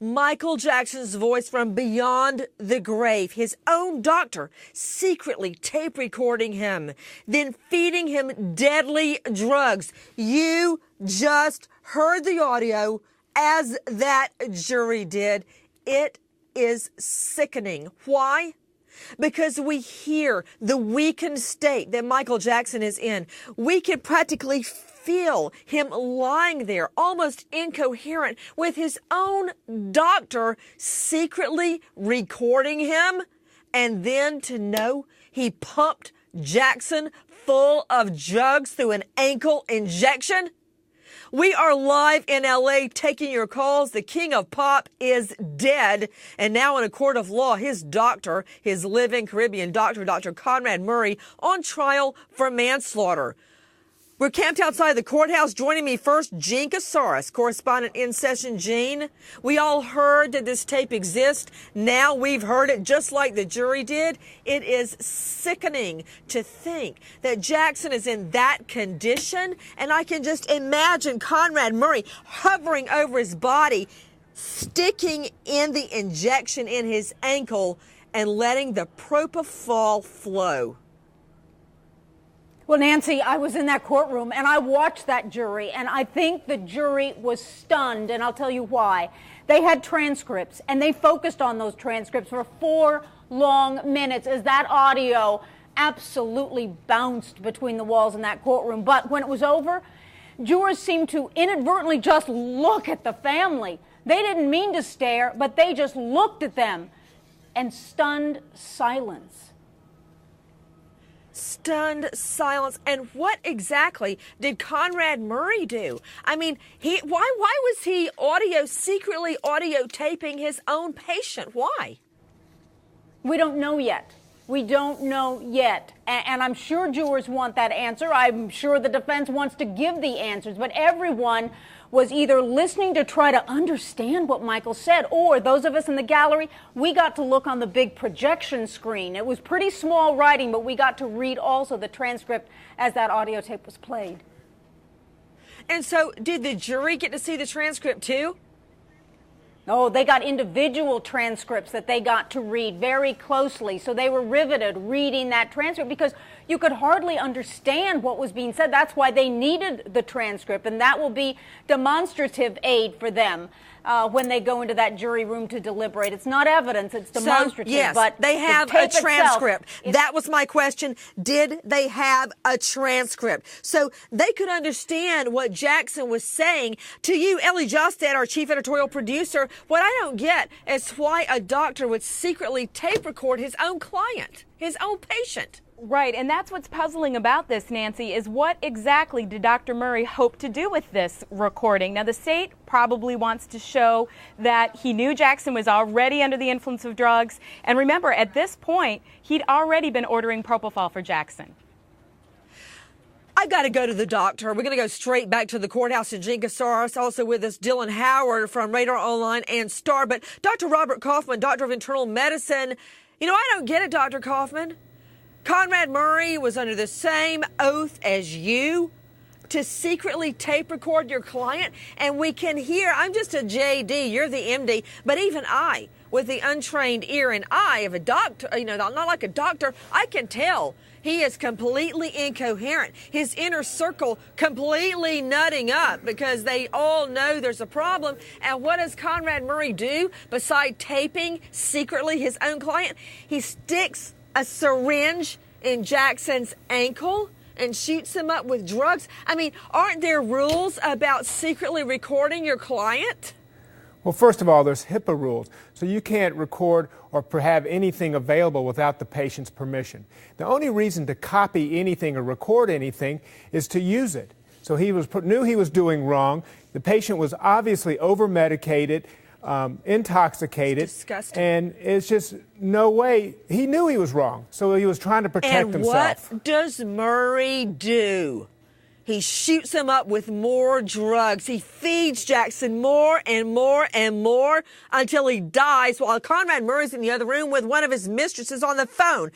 Michael Jackson's voice from beyond the grave, his own doctor secretly tape recording him, then feeding him deadly drugs. You just heard the audio as that jury did. It is sickening. Why? Because we hear the weakened state that Michael Jackson is in. We can practically feel him lying there, almost incoherent, with his own doctor secretly recording him. And then to know he pumped Jackson full of drugs through an ankle injection. We are live in LA taking your calls. The king of pop is dead. And now in a court of law, his doctor, his living Caribbean doctor, Dr. Conrad Murray, on trial for manslaughter. We're camped outside the courthouse. Joining me first, Gene Casares, correspondent in session. Gene, we all heard that this tape exists. Now we've heard it just like the jury did. It is sickening to think that Jackson is in that condition. And I can just imagine Conrad Murray hovering over his body, sticking in the injection in his ankle and letting the propofol flow. Well, Nancy, I was in that courtroom and I watched that jury, and I think the jury was stunned, and I'll tell you why. They had transcripts and they focused on those transcripts for 4 long minutes as that audio absolutely bounced between the walls in that courtroom. But when it was over, jurors seemed to inadvertently just look at the family. They didn't mean to stare, but they just looked at them, and stunned silence. Stunned silence. And what exactly did Conrad Murray do? I mean, why was he secretly audio taping his own patient? Why? We don't know yet. We don't know yet. And I'm sure jurors want that answer. I'm sure the defense wants to give the answers. But everyone was either listening to try to understand what Michael said, or those of us in the gallery, we got to look on the big projection screen. It was pretty small writing, but we got to read also the transcript as that audio tape was played. And so did the jury get to see the transcript too? Oh, they got individual transcripts that they got to read very closely. So they were riveted reading that transcript because you could hardly understand what was being said. That's why they needed the transcript, and that will be demonstrative aid for them when they go into that jury room to deliberate. It's not evidence, it's demonstrative. So, yes, but they have a transcript. That was my question. Did they have a transcript? So they could understand what Jackson was saying. To you, Ellie Jostad, our chief editorial producer, what I don't get is why a doctor would secretly tape record his own client, his own patient. Right, and that's what's puzzling about this, Nancy, is what exactly did Dr. Murray hope to do with this recording? Now, the state probably wants to show that he knew Jackson was already under the influence of drugs. And remember, at this point, he'd already been ordering propofol for Jackson. I've got to go to the doctor. We're going to go straight back to the courthouse. And Gene Casares, also with us, Dylan Howard from Radar Online and Star. But Dr. Robert Kaufman, doctor of internal medicine, I don't get it, Dr. Kaufman. Conrad Murray was under the same oath as you to secretly tape record your client. And we can hear, I'm just a JD, you're the MD, but even I, with the untrained ear and eye of a doctor, not like a doctor, I can tell he is completely incoherent. His inner circle completely nutting up because they all know there's a problem. And what does Conrad Murray do beside taping secretly his own client? He sticks a syringe in Jackson's ankle and shoots him up with drugs. I mean, aren't there rules about secretly recording your client? Well, first of all, there's HIPAA rules, so you can't record or have anything available without the patient's permission. The only reason to copy anything or record anything is to use it. So he knew he was doing wrong. The patient was obviously over-medicated, intoxicated. Disgusting. And it's just no way. He knew he was wrong, so he was trying to protect himself. And what does Murray do? He shoots him up with more drugs. He feeds Jackson more and more and more until he dies while Conrad Murray's in the other room with one of his mistresses on the phone.